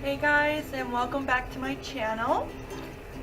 Hey guys, and welcome back to my channel.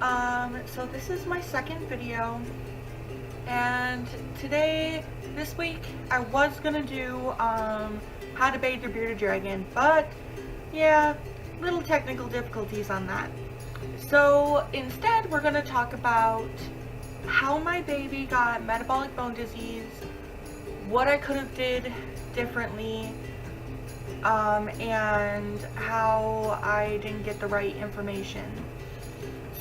So this is my second video, and this week I was gonna do how to bathe your bearded dragon, but yeah, little technical difficulties on that. So instead we're gonna talk about how my baby got metabolic bone disease, what I could have did differently, and how I didn't get the right information.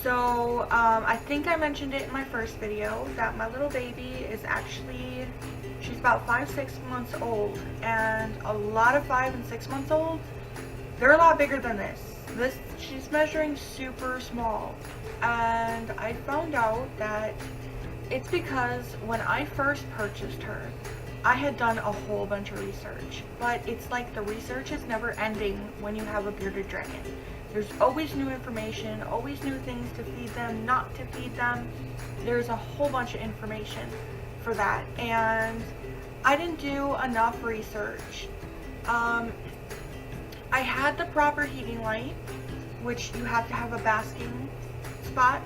So I think I mentioned it in my first video that my little baby is actually, she's about 5-6 months old, and a lot of 5 and 6 months old, they're a lot bigger than this. She's measuring super small, and I found out that it's because when I first purchased her, I had done a whole bunch of research, but it's like the research is never ending when you have a bearded dragon. There's always new information, always new things to feed them, not to feed them. There's a whole bunch of information for that, and I didn't do enough research. I had the proper heating light, which you have to have a basking spot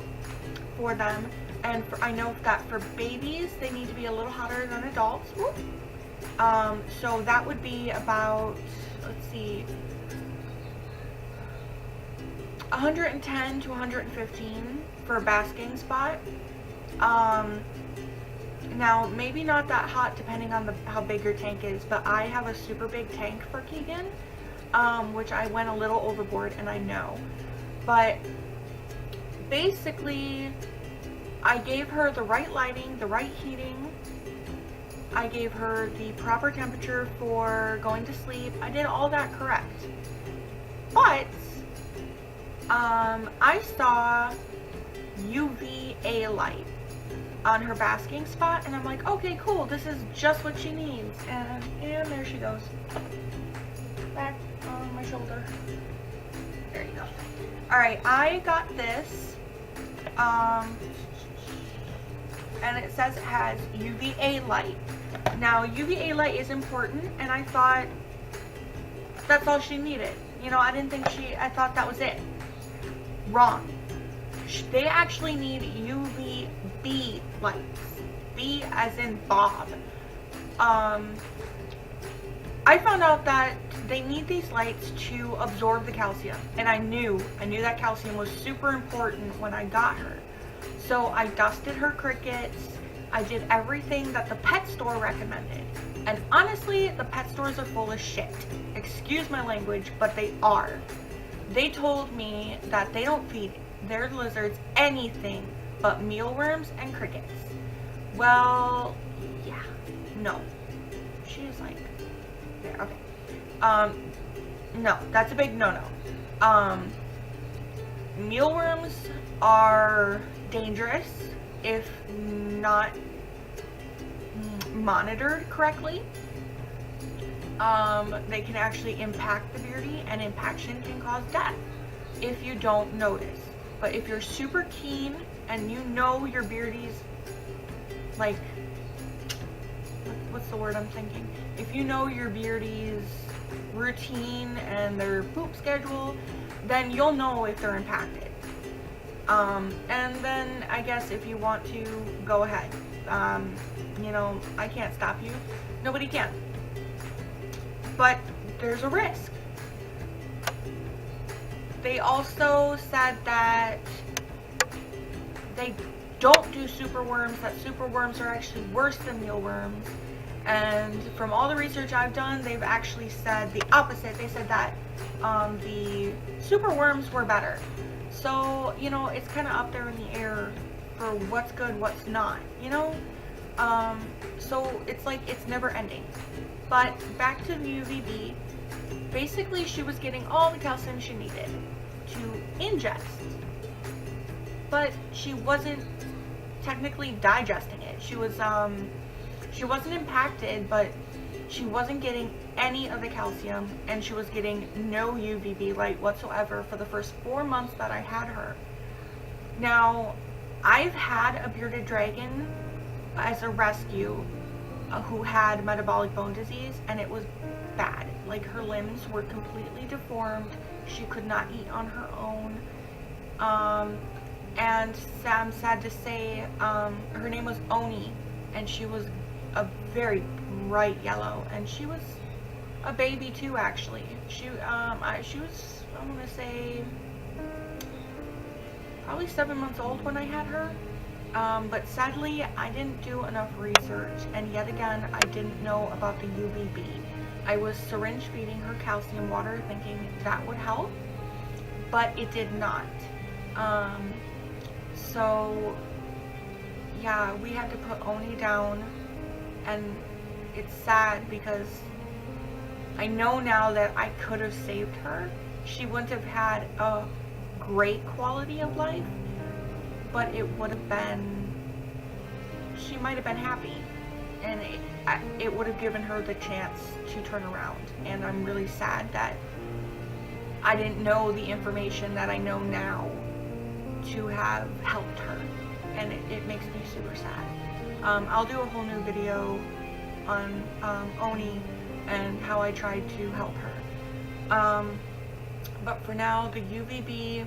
for them. And I know that for babies, they need to be a little hotter than adults. So that would be about, let's see, 110 to 115 for a basking spot. Now, maybe not that hot depending on how big your tank is, but I have a super big tank for Keegan, which I went a little overboard, and I know. But basically, I gave her the right lighting, the right heating. I gave her the proper temperature for going to sleep. I did all that correct. But I saw UVA light on her basking spot, and I'm like, okay, cool, this is just what she needs. And there she goes. Back on my shoulder. There you go. Alright, I got this. And it says it has UVA light. Now, UVA light is important, and I thought that's all she needed. You know, I thought that was it. Wrong. They actually need UVB lights. B as in Bob. I found out that they need these lights to absorb the calcium, and I knew that calcium was super important when I got her. So I dusted her crickets. I did everything that the pet store recommended. And honestly, the pet stores are full of shit. Excuse my language, but they are. They told me that they don't feed their lizards anything but mealworms and crickets. Well, yeah, no. She's like, there, okay. No, that's a big no-no. Mealworms are dangerous if not monitored correctly. They can actually impact the beardy, and impaction can cause death if you don't notice. But if you're super keen and you know your beardy's, like, what's the word I'm thinking? If you know your beardy's routine and their poop schedule, then you'll know if they're impacted. And then I guess if you want to, go ahead. You know, I can't stop you. Nobody can. But there's a risk. They also said that they don't do superworms, that superworms are actually worse than mealworms. And from all the research I've done, they've actually said the opposite. They said that the superworms were better. So, you know, it's kind of up there in the air for what's good, what's not, you know? So it's like, it's never ending. But back to the UVB, basically she was getting all the calcium she needed to ingest. But she wasn't technically digesting it. She wasn't impacted, but she wasn't getting any of the calcium, and she was getting no UVB light whatsoever for the first 4 months that I had her. Now, I've had a bearded dragon as a rescue who had metabolic bone disease, and it was bad. Like, her limbs were completely deformed. She could not eat on her own. And I'm sad to say, her name was Onnie, and she was a very bright yellow, and she was a baby too, actually. She was, I want to say, probably 7 months old when I had her. But sadly, I didn't do enough research, and yet again, I didn't know about the UVB. I was syringe feeding her calcium water thinking that would help, but it did not. So yeah, we had to put Onnie down, and it's sad because I know now that I could have saved her. She wouldn't have had a great quality of life, but it would have been, she might have been happy, and it would have given her the chance to turn around. And I'm really sad that I didn't know the information that I know now to have helped her, and it makes me super sad. I'll do a whole new video on Onnie and how I tried to help her. But for now, the UVB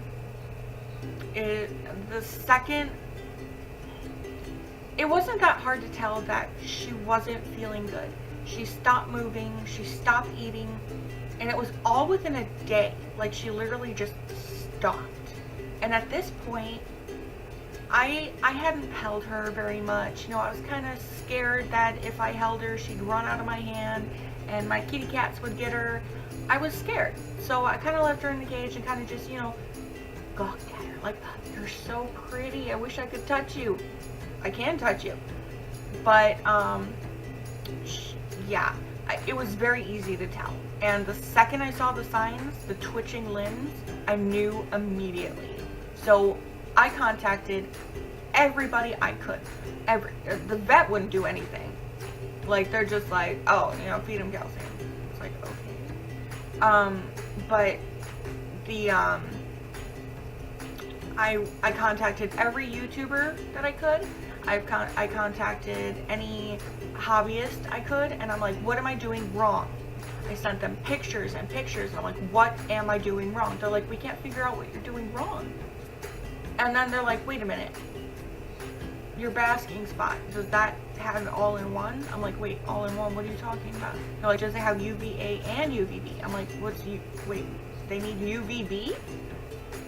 is the second. It wasn't that hard to tell that she wasn't feeling good. She stopped moving, she stopped eating, and it was all within a day. Like, she literally just stopped. And at this point, I hadn't held her very much. You know, I was kind of scared that if I held her, she'd run out of my hand and my kitty cats would get her. I was scared. So I kind of left her in the cage and kind of just, you know, gawked at her. Like, you're so pretty. I wish I could touch you. I can touch you. But, yeah, it was very easy to tell. And the second I saw the signs, the twitching limbs, I knew immediately. So I contacted everybody I could. The vet wouldn't do anything. Like, they're just like, oh, you know, feed him calcium. It's like, okay. But the, I contacted every YouTuber that I could. I contacted any hobbyist I could, and I'm like, what am I doing wrong? I sent them pictures and pictures, and I'm like, what am I doing wrong? They're like, we can't figure out what you're doing wrong. And then they're like, wait a minute, your basking spot, does that have it all in one? I'm like, wait, all in one, what are you talking about? They're like, does it have UVA and UVB? I'm like, wait, they need UVB?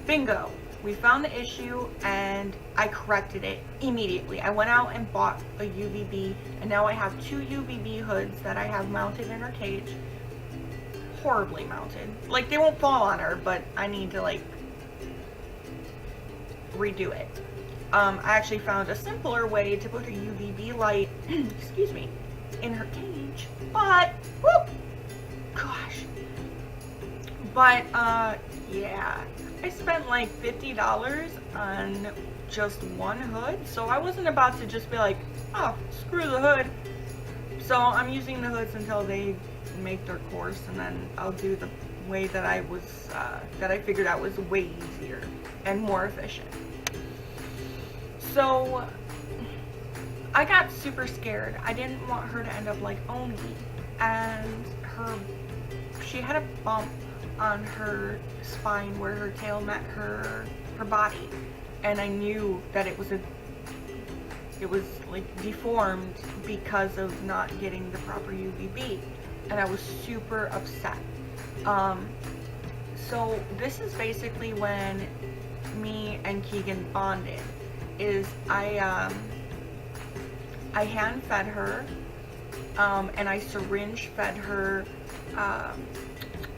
Bingo. We found the issue, and I corrected it immediately. I went out and bought a UVB, and now I have 2 UVB hoods that I have mounted in her cage. Horribly mounted. Like, they won't fall on her, but I need to, like, redo it. I actually found a simpler way to put a UVB light, excuse me, in her cage, but, whoop, gosh. But, yeah. I spent like $50 on just one hood, so I wasn't about to just be like, oh, screw the hood. So I'm using the hoods until they make their course, and then I'll do the way that I was, that I figured out was way easier and more efficient. So I got super scared. I didn't want her to end up like Onnie, and she had a bump on her spine where her tail met her body, and I knew that it was like deformed because of not getting the proper UVB, and I was super upset. So this is basically when me and Keegan bonded. Is I hand fed her, and I syringe fed her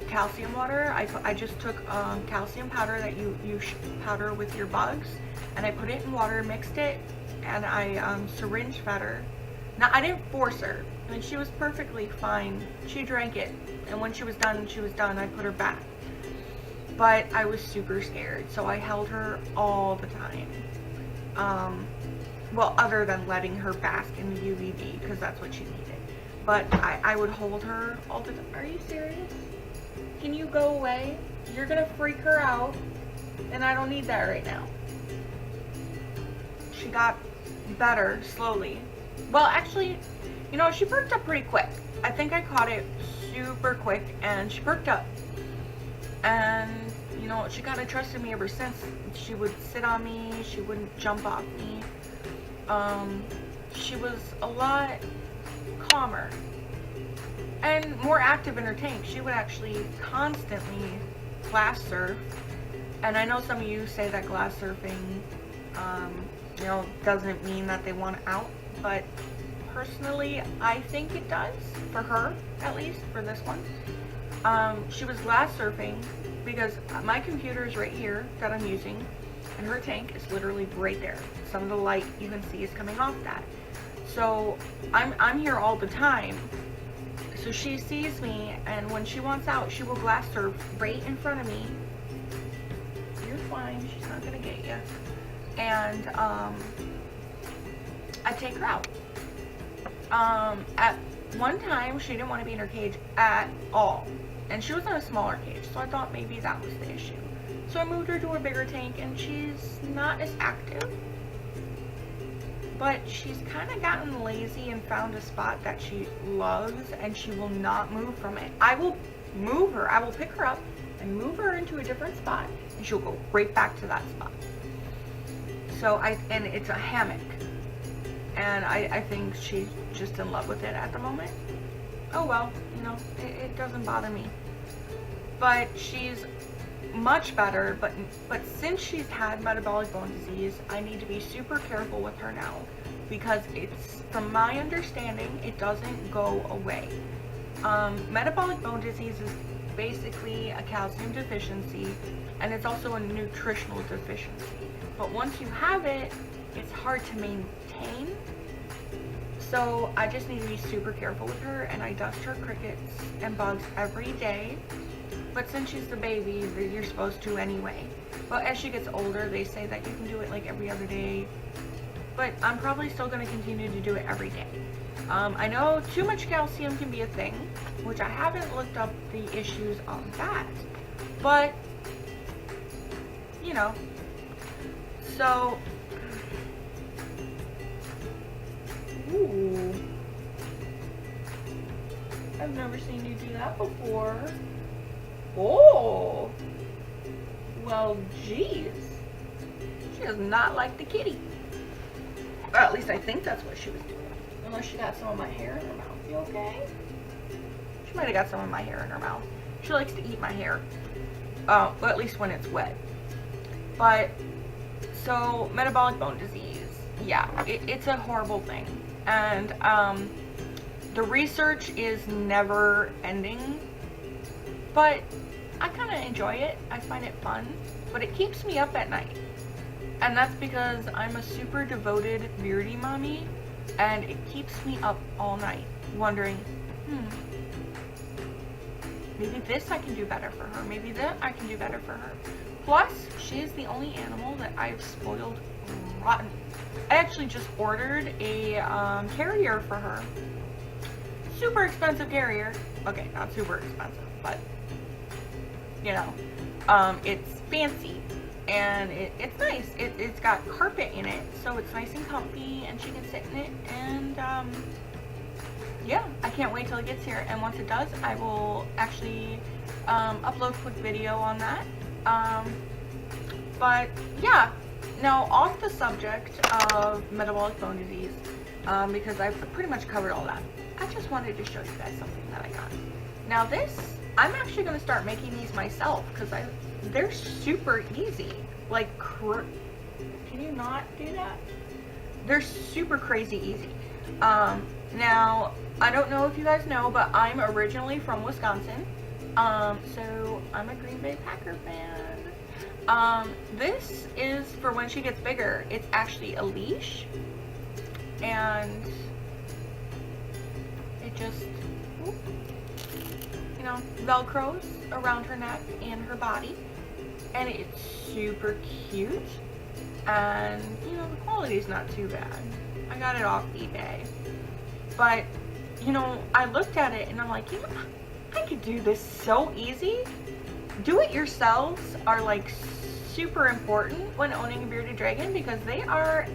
calcium water. I just took calcium powder that you powder with your bugs, and I put it in water, mixed it, and I syringe fed her. Now, I didn't force her. I mean, she was perfectly fine. She drank it, and when she was done, I put her back. But I was super scared, so I held her all the time. Well, other than letting her bask in the UVB, because that's what she needed. But I would hold her all the time. Are you serious? Can you go away? You're gonna freak her out, and I don't need that right now. She got better slowly. Well, actually, you know, she perked up pretty quick. I think I caught it super quick, and she perked up. And, you know, she kind of trusted me ever since. She would sit on me, she wouldn't jump off me. She was a lot calmer and more active in her tank. She would actually constantly glass surf. And I know some of you say that glass surfing, you know, doesn't mean that they want out, but personally, I think it does, for her, at least, for this one. She was glass surfing because my computer is right here that I'm using, and her tank is literally right there. Some of the light you can see is coming off that. So I'm here all the time. So she sees me, and when she wants out, she will glass surf right in front of me. You're fine, she's not gonna get you. And I take her out. At one time, she didn't want to be in her cage at all. And she was in a smaller cage, so I thought maybe that was the issue. So I moved her to a bigger tank, and she's not as active. But she's kind of gotten lazy and found a spot that she loves, and she will not move from it. I will move her. I will pick her up and move her into a different spot, and she'll go right back to that spot. So and it's a hammock. And I think she's just in love with it at the moment. Oh well, you know, it doesn't bother me. But she's much better, but since she's had metabolic bone disease, I need to be super careful with her now, because it's, from my understanding, it doesn't go away. Metabolic bone disease is basically a calcium deficiency, and it's also a nutritional deficiency. But once you have it, it's hard to maintain. So I just need to be super careful with her, and I dust her crickets and bugs every day. But since she's the baby, you're supposed to anyway. But as she gets older, they say that you can do it like every other day. But I'm probably still going to continue to do it every day. I know too much calcium can be a thing, which I haven't looked up the issues on that. But, you know. So, ooh. I've never seen you do that before. Oh, well, geez. She does not like the kitty. Or at least I think that's what she was doing. Unless she got some of my hair in her mouth. You okay? She might have got some of my hair in her mouth. She likes to eat my hair. Well, at least when it's wet. But, so, metabolic bone disease. Yeah, it's a horrible thing. And, the research is never ending. But I kind of enjoy it. I find it fun. But it keeps me up at night. And that's because I'm a super devoted beardy mommy. And it keeps me up all night wondering, maybe this I can do better for her. Maybe that I can do better for her. Plus, she is the only animal that I've spoiled rotten. I actually just ordered a carrier for her. Super expensive carrier. Okay, not super expensive, but you know, it's fancy and it's nice. It's got carpet in it, so it's nice and comfy, and she can sit in it. And yeah, I can't wait till it gets here. And once it does, I will actually upload a quick video on that. But yeah, now off the subject of metabolic bone disease, because I've pretty much covered all that. I just wanted to show you guys something that I got. Now this, I'm actually going to start making these myself, because they're super easy. Like, can you not do that? They're super crazy easy. Now, I don't know if you guys know, but I'm originally from Wisconsin. So I'm a Green Bay Packer fan. This is for when she gets bigger. It's actually a leash. And it just, you know, velcros around her neck and her body. And it's super cute. And, you know, the quality's not too bad. I got it off eBay. But, you know, I looked at it and I'm like, you know, I could do this so easy. Do-it-yourselves are like super important when owning a bearded dragon, because they are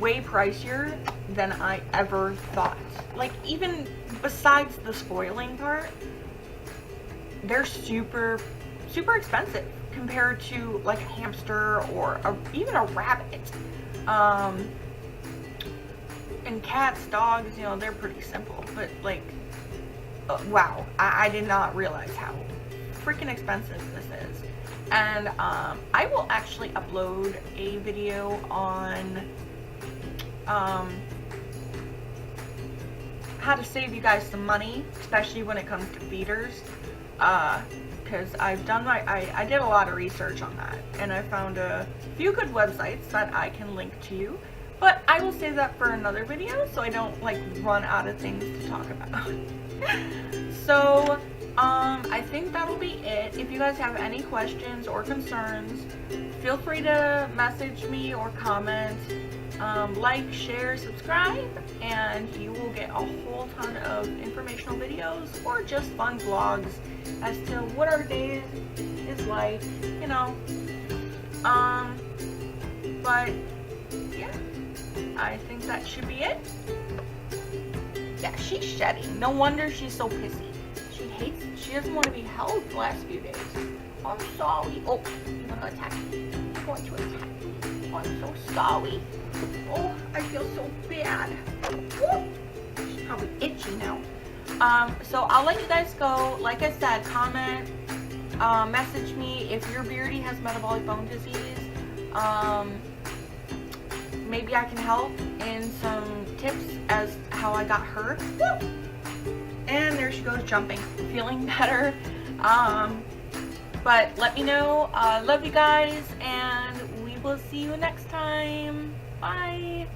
way pricier than I ever thought. Like, even besides the spoiling part, they're super expensive compared to like a hamster or even a rabbit. And cats, dogs, you know, they're pretty simple, but like, wow, I did not realize how freaking expensive this is. And I will actually upload a video on how to save you guys some money, especially when it comes to feeders, because I've done I did a lot of research on that, and I found a few good websites that I can link to you, but I will save that for another video so I don't like run out of things to talk about. So I think that'll be it. If you guys have any questions or concerns, feel free to message me or comment. Like, share, subscribe, and you will get a whole ton of informational videos or just fun vlogs as to what our day is like, you know. But yeah, I think that should be it. Yeah, she's shedding. No wonder she's so pissy. She doesn't want to be held the last few days. I'm sorry. Oh, you're gonna attack me. You're going to attack me. Oh, I'm so sorry. Oh, I feel so bad. Woo! She's probably itchy now. So I'll let you guys go. Like I said, comment, message me if your Beardy has metabolic bone disease. Maybe I can help in some tips as how I got hurt. Woo! And there she goes jumping, feeling better. But let me know. Love you guys, and we will see you next time. Bye.